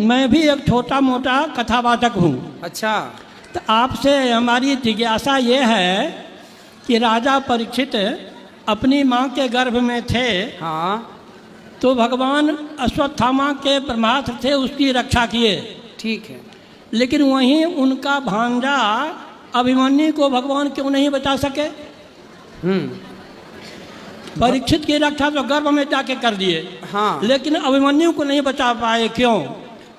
मैं भी एक छोटा मोटा कथावाचक हूँ। अच्छा। तो आपसे हमारी जिज्ञासा ये है कि राजा परीक्षित अपनी माँ के गर्भ में थे, हाँ तो भगवान अश्वत्थामा के ब्रह्मास्त्र से उसकी रक्षा किए, ठीक है। लेकिन वहीं उनका भांजा अभिमन्यु को भगवान क्यों नहीं बचा सके? परीक्षित की रक्षा तो गर्भ में जाके कर दिए, हाँ, लेकिन अभिमन्यु को नहीं बचा पाए, क्यों?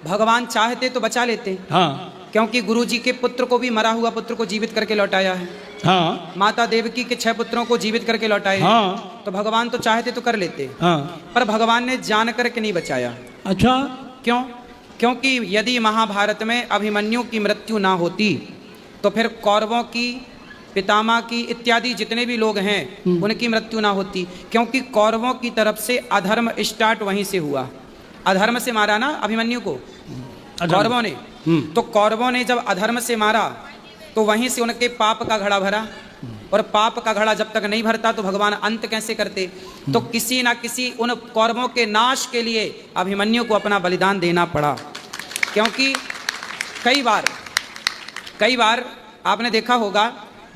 भगवान चाहते तो बचा लेते। हाँ क्योंकि गुरु जी के पुत्र को भी, मरा हुआ पुत्र को जीवित करके लौटाया है। हाँ माता देवकी के 6 पुत्रों को जीवित करके लौटाए। हाँ तो भगवान तो चाहते तो कर लेते, हाँ। पर भगवान ने जान करके नहीं बचाया। अच्छा, क्यों? क्योंकि यदि महाभारत में अभिमन्यु की मृत्यु ना होती तो फिर कौरवों की, पितामह की इत्यादि जितने भी लोग हैं उनकी मृत्यु ना होती। क्योंकि कौरवों की तरफ से अधर्म स्टार्ट वहीं से हुआ। अधर्म से मारा ना अभिमन्यु को कौरवों ने। तो कौरवों ने जब अधर्म से मारा तो वहीं से उनके पाप का घड़ा भरा, और पाप का घड़ा जब तक नहीं भरता तो भगवान अंत कैसे करते? तो किसी ना किसी उन कौरवों के नाश के लिए अभिमन्यु को अपना बलिदान देना पड़ा। क्योंकि कई बार आपने देखा होगा,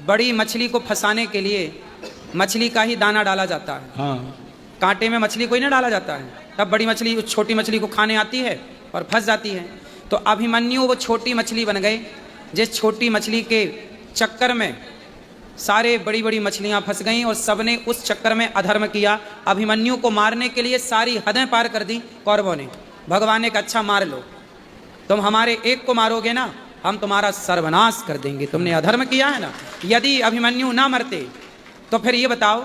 बड़ी मछली को फंसाने के लिए मछली का ही दाना डाला जाता है। हाँ। कांटे में मछली को ही ना डाला जाता है, तब बड़ी मछली उस छोटी मछली को खाने आती है और फंस जाती है। तो अभिमन्यु वो छोटी मछली बन गए, जिस छोटी मछली के चक्कर में सारे बड़ी बड़ी मछलियां फंस गईं और सबने उस चक्कर में अधर्म किया। अभिमन्यु को मारने के लिए सारी हदें पार कर दी कौरवों ने। भगवान ने कहा अच्छा मार लो, तुम हमारे एक को मारोगे ना, हम तुम्हारा सर्वनाश कर देंगे, तुमने अधर्म किया है ना। यदि अभिमन्यु ना मरते तो फिर ये बताओ,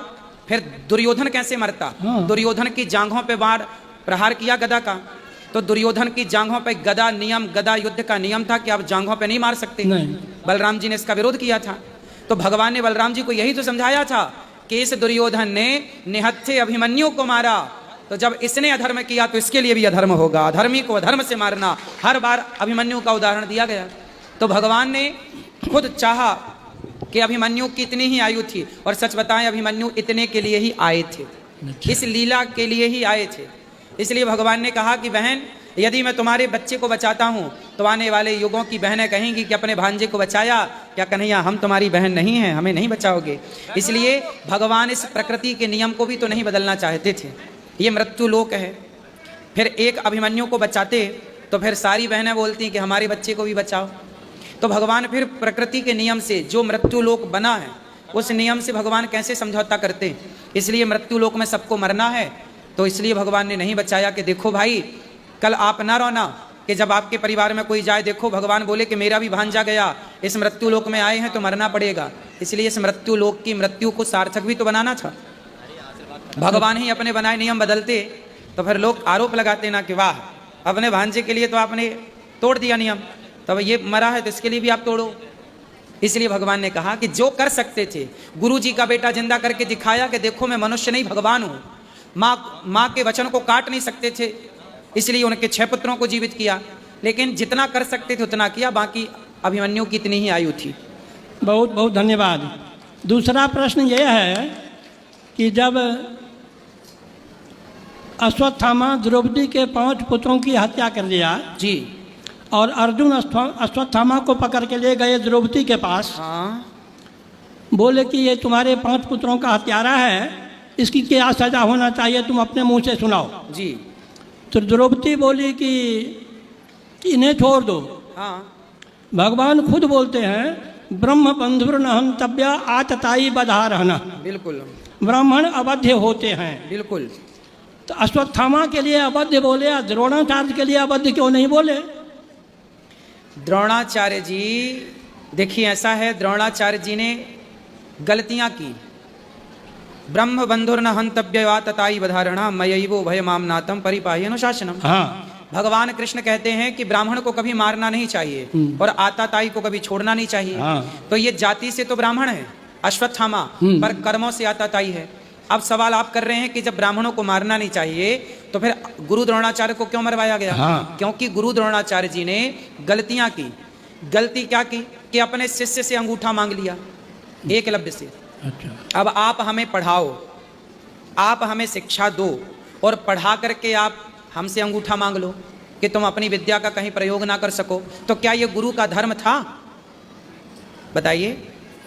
फिर दुर्योधन कैसे मरता? दुर्योधन की जांघों पे बाण प्रहार किया गदा का, तो दुर्योधन की जांघों पे गदा नियम, गदा युद्ध का नियम था कि आप जांघों पे नहीं मार सकते। बलराम जी ने इसका विरोध किया था। तो भगवान ने बलराम जी को यही तो समझाया था कि इस दुर्योधन ने निहत्थे अभिमन्यु को मारा, तो जब इसने अधर्म किया तो इसके लिए भी अधर्म होगा। अधर्मी को अधर्म से मारना, हर बार अभिमन्यु का उदाहरण दिया गया। तो भगवान ने खुद चाहा कि अभिमन्यु की इतनी ही आयु थी, और सच बताएं अभिमन्यु इतने के लिए ही आए थे, इस लीला के लिए ही आए थे। इसलिए भगवान ने कहा कि बहन, यदि मैं तुम्हारे बच्चे को बचाता हूँ तो आने वाले युगों की बहनें कहेंगी कि अपने भांजे को बचाया, क्या कन्हैया हम तुम्हारी बहन नहीं हैं, हमें नहीं बचाओगे। इसलिए भगवान इस प्रकृति के नियम को भी तो नहीं बदलना चाहते थे। ये मृत्यु लोक है। फिर एक अभिमन्यु को बचाते तो फिर सारी बहनें बोलती हैं कि हमारे बच्चे को भी बचाओ। तो भगवान फिर प्रकृति के नियम से, जो मृत्यु लोक बना है उस नियम से भगवान कैसे समझौता करते? इसलिए मृत्यु लोक में सबको मरना है, तो इसलिए भगवान ने नहीं बचाया कि देखो भाई, कल आप ना रोना कि जब आपके परिवार में कोई जाए, देखो भगवान बोले कि मेरा भी भांजा गया, इस मृत्यु लोक में आए हैं तो मरना पड़ेगा। इसलिए इस मृत्यु लोक की मृत्यु को सार्थक भी तो बनाना था। भगवान ही अपने बनाए नियम बदलते तो फिर लोग आरोप लगाते ना कि वाह, अपने भांजे के लिए तो आपने तोड़ दिया नियम, तब ये मरा है तो इसके लिए भी आप तोड़ो। इसलिए भगवान ने कहा कि जो कर सकते थे, गुरु जी का बेटा जिंदा करके दिखाया कि देखो मैं मनुष्य नहीं भगवान हूँ। माँ के वचन को काट नहीं सकते थे, इसलिए उनके 6 पुत्रों को जीवित किया, लेकिन जितना कर सकते थे उतना किया। बाकी अभिमन्यु की इतनी ही आयु थी। बहुत बहुत धन्यवाद। दूसरा प्रश्न यह है कि जब अश्वत्थामा द्रौपदी के 5 पुत्रों की हत्या कर दिया जी, और अर्जुन अश्वत्थामा को पकड़ के ले गए द्रौपदी के पास। हाँ, बोले कि ये तुम्हारे 5 पुत्रों का हत्यारा है, इसकी क्या सजा होना चाहिए, तुम अपने मुंह से सुनाओ जी। तो द्रौपदी बोली कि इन्हें छोड़ दो। हाँ, भगवान खुद बोलते हैं ब्रह्म बंधुर न हंतव्य आतताई बधा रहना। बिल्कुल, ब्राह्मण अवध्य होते हैं। बिल्कुल। तो अश्वत्थामा के लिए अवध्य बोले, द्रोणाचार्य के लिए अवध्य क्यों नहीं बोले? द्रोणाचार्य जी, देखिए ऐसा है, द्रोणाचार्य जी ने गलतियां की। ब्रह्म बंधुर न हंतव्य तताई बधारणा मयैवो भयमामनातम परिपाहि अनुशासनम। हाँ, भगवान कृष्ण कहते हैं कि ब्राह्मण को कभी मारना नहीं चाहिए और आताताई को कभी छोड़ना नहीं चाहिए। हाँ। तो ये जाति से तो ब्राह्मण है अश्वत्थामा, पर कर्मों से आताताई है। अब सवाल आप कर रहे हैं कि जब ब्राह्मणों को मारना नहीं चाहिए तो फिर गुरु द्रोणाचार्य को क्यों मरवाया गया? हाँ। क्योंकि गुरु द्रोणाचार्य जी ने गलतियां की। गलती क्या की कि अपने शिष्य से अंगूठा मांग लिया, एकलव्य से। अच्छा। अब आप हमें पढ़ाओ, आप हमें शिक्षा दो, और पढ़ा करके आप हमसे अंगूठा मांग लो, कि तुम अपनी विद्या का कहीं प्रयोग ना कर सको, तो क्या ये गुरु का धर्म था? बताइए।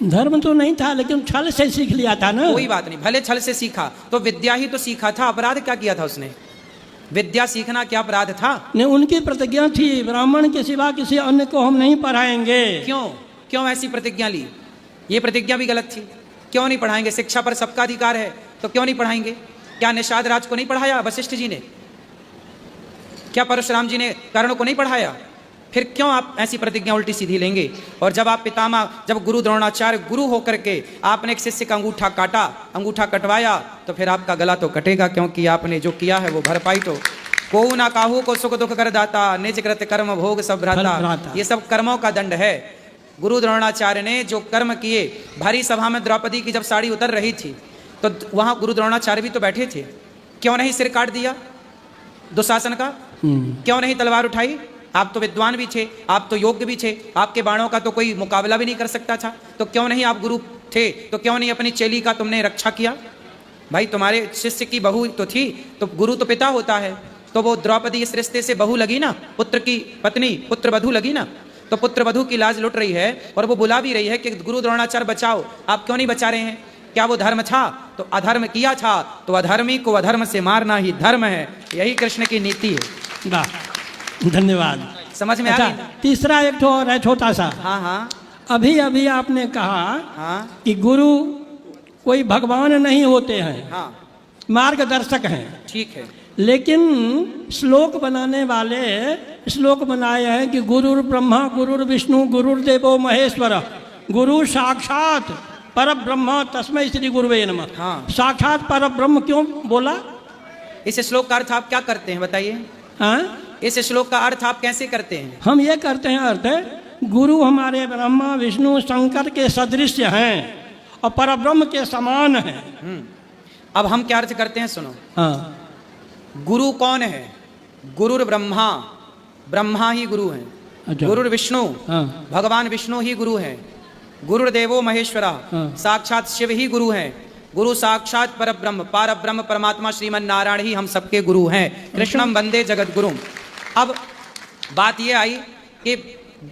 धर्म तो नहीं था, लेकिन छल से सीख लिया था ना। कोई बात नहीं, भले छल से सीखा, तो विद्या ही तो सीखा था। अपराध क्या किया था उसने? विद्या सीखना क्या अपराध था? नहीं, उनकी प्रतिज्ञा थी, ब्राह्मण के सिवा किसी अन्य को हम नहीं पढ़ाएंगे। क्यों ऐसी प्रतिज्ञा ली? ये प्रतिज्ञा भी गलत थी। क्यों नहीं पढ़ाएंगे? शिक्षा पर सबका अधिकार है, तो क्यों नहीं पढ़ाएंगे? क्या निषाद राज को नहीं पढ़ाया वशिष्ठ जी ने? क्या परशुराम जी ने कर्ण को नहीं पढ़ाया? फिर क्यों आप ऐसी प्रतिज्ञा उल्टी सीधी लेंगे? और जब आप पितामह, जब गुरु द्रोणाचार्य गुरु होकर के आपने एक शिष्य का अंगूठा काटा, अंगूठा कटवाया, तो फिर आपका गला तो कटेगा, क्योंकि आपने जो किया है वो भरपाई तो को ना काहू को सुख दुख कर दाता, निज कृत कर्म भोग सब भ्राता। ये सब कर्मों का दंड है। गुरु द्रोणाचार्य ने जो कर्म किए, भारी सभा में द्रौपदी की जब साड़ी उतर रही थी, तो वहां गुरु द्रोणाचार्य भी तो बैठे थे। क्यों नहीं सिर काट दिया दुशासन का? क्यों नहीं तलवार उठाई? आप तो विद्वान भी थे, आप तो योग्य भी थे, आपके बाणों का तो कोई मुकाबला भी नहीं कर सकता था, तो क्यों नहीं? आप गुरु थे तो क्यों नहीं अपनी चेली का तुमने रक्षा किया? भाई तुम्हारे शिष्य की बहू तो थी, तो गुरु तो पिता होता है, तो वो द्रौपदी इस रिश्ते से बहू लगी ना, पुत्र की पत्नी, पुत्र वधू लगी ना, तो पुत्र वधू की लाज लुट रही है और वो बुला भी रही है कि गुरु द्रोणाचार्य बचाओ। आप क्यों नहीं बचा रहे हैं? क्या वो धर्म था? तो अधर्म किया था, तो अधर्मी को अधर्म से मारना ही धर्म है। यही कृष्ण की नीति है। वाह, धन्यवाद। समझ में अच्छा, आ गई? तीसरा एक तो और है छोटा सा। हाँ हाँ अभी अभी आपने कहा हाँ कि गुरु कोई भगवान नहीं होते हैं, हाँ, मार्गदर्शक हैं। ठीक है। लेकिन श्लोक बनाने वाले श्लोक बनाए हैं कि गुरुर ब्रह्मा गुरुर विष्णु गुरुर्देवो महेश्वर गुरु साक्षात पर ब्रह्म तस्मै श्री गुरुवे नमः। हाँ। साक्षात पर ब्रह्म क्यों बोला? इस श्लोक का अर्थ आप क्या करते हैं बताइए? हाँ? इस श्लोक का अर्थ आप कैसे करते हैं? हम ये करते हैं, अर्थ गुरु हमारे ब्रह्मा विष्णु शंकर के सदृश हैं और परब्रह्म के समान हैं। अब हम क्या अर्थ करते हैं, सुनो। हाँ। गुरु कौन है? गुरुर ब्रह्मा, ब्रह्मा ही गुरु हैं। अच्छा। गुरुर विष्णु, हाँ। भगवान विष्णु ही गुरु हैं। गुरुर्देवो महेश्वरा, हाँ। साक्षात शिव ही गुरु हैं। गुरु साक्षात परब्रह्म, पारब्रह्म परमात्मा श्रीमन नारायण ही हम सबके गुरु हैं। कृष्णम वंदे जगत गुरुम। अब बात यह आई कि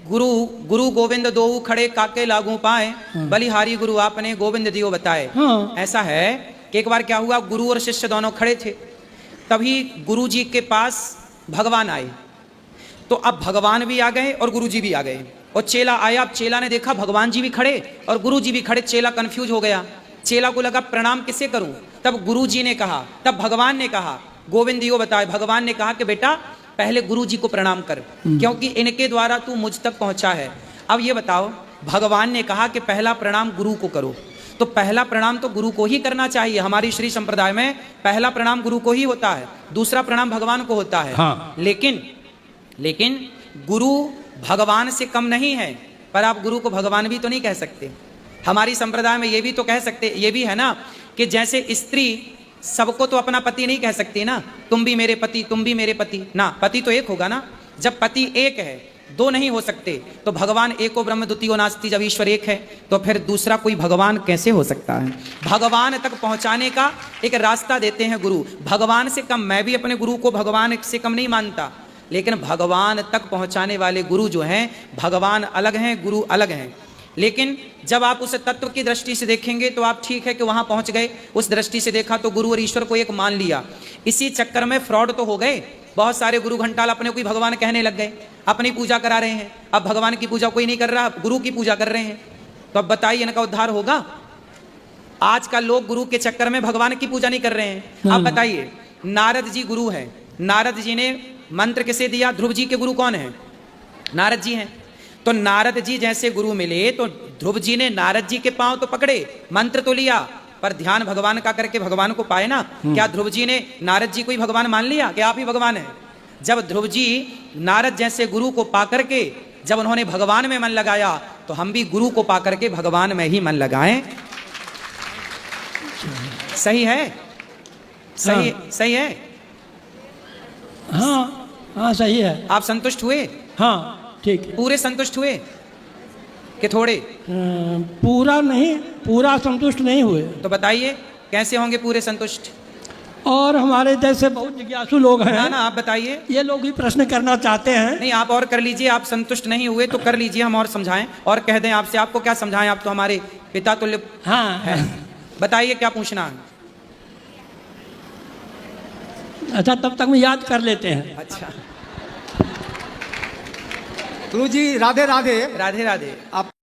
गुरु गोविंद दो खड़े काके लागू पाए, बलिहारी गुरु आपने गोविंद दियो बताए। हाँ। ऐसा है कि एक बार क्या हुआ, गुरु और शिष्य दोनों खड़े थे, तभी गुरु जी के पास भगवान आए। तो अब भगवान भी आ गए और गुरु जी भी आ गए, और चेला आया। अब चेला ने देखा भगवान जी भी खड़े और गुरु जी भी खड़े, चेला कंफ्यूज हो गया। चेला को लगा प्रणाम किसे करूं? तब गुरु जी ने कहा, तब भगवान ने कहा, गोविंद दियो बताए, भगवान ने कहा कि बेटा पहले गुरु जी को प्रणाम कर, क्योंकि इनके द्वारा तू मुझ तक पहुंचा है। अब ये बताओ, भगवान ने कहा कि पहला प्रणाम गुरु को करो, तो पहला प्रणाम तो गुरु को ही करना चाहिए। हमारी श्री संप्रदाय में पहला प्रणाम गुरु को ही होता है, दूसरा प्रणाम भगवान को होता है। हाँ। लेकिन गुरु भगवान से कम नहीं है, पर आप गुरु को भगवान भी तो नहीं कह सकते। हमारी संप्रदाय में ये भी तो कह सकते, ये भी है ना कि जैसे स्त्री सबको तो अपना पति नहीं कह सकती ना, तुम भी मेरे पति, तुम भी मेरे पति ना, पति तो एक होगा ना। जब पति एक है, दो नहीं हो सकते, तो भगवान एको ब्रह्म द्वितीयो नास्ति, जब ईश्वर एक है तो फिर दूसरा कोई भगवान कैसे हो सकता है? भगवान तक पहुंचाने का एक रास्ता देते हैं गुरु। भगवान से कम, मैं भी अपने गुरु को भगवान से कम नहीं मानता, लेकिन भगवान तक पहुंचाने वाले गुरु जो हैं, भगवान अलग हैं, गुरु अलग हैं। लेकिन जब आप उस तत्व की दृष्टि से देखेंगे तो आप ठीक है कि वहां पहुंच गए, उस दृष्टि से देखा तो गुरु और ईश्वर को एक मान लिया। इसी चक्कर में फ्रॉड तो हो गए, बहुत सारे गुरु घंटाल अपने को भगवान कहने लग गए, अपनी पूजा करा रहे हैं। अब भगवान की पूजा कोई नहीं कर रहा, गुरु की पूजा कर रहे हैं, तो अब बताइए इनका उद्धार होगा? आजकल लोग गुरु के चक्कर में भगवान की पूजा नहीं कर रहे हैं। अब बताइए, नारद जी गुरु हैं, नारद जी ने मंत्र किसे दिया? ध्रुव जी के गुरु कौन है? नारद जी हैं। तो नारद जी जैसे गुरु मिले तो ध्रुव जी ने नारद जी के पांव तो पकड़े, मंत्र तो लिया, पर ध्यान भगवान का करके भगवान को पाए ना। क्या ध्रुव जी ने नारद जी को ही भगवान मान लिया कि आप ही भगवान हैं? जब ध्रुव जी नारद जैसे गुरु को पा करके जब उन्होंने भगवान में मन लगाया, तो हम भी गुरु को पा करके भगवान में ही मन लगाएं। सही है? सही हाँ। सही है? हाँ हाँ सही है। आप संतुष्ट हुए? हाँ ठीक है। पूरे संतुष्ट हुए कि थोड़े? पूरा नहीं, पूरा संतुष्ट नहीं हुए। तो बताइए कैसे होंगे पूरे संतुष्ट? और हमारे जैसे बहुत जिज्ञासु लोग ना हैं, ना आप बताइए। ये लोग भी प्रश्न करना चाहते हैं। नहीं आप और कर लीजिए, आप संतुष्ट नहीं हुए तो कर लीजिए, हम और समझाएं और कह दें आपसे। आपको क्या समझाएं, आप तो हमारे पिता तुल्य हाँ हैं। बताइए क्या पूछना है। अच्छा, तब तक में याद कर लेते हैं। अच्छा, गुरु जी राधे राधे। राधे राधे। आप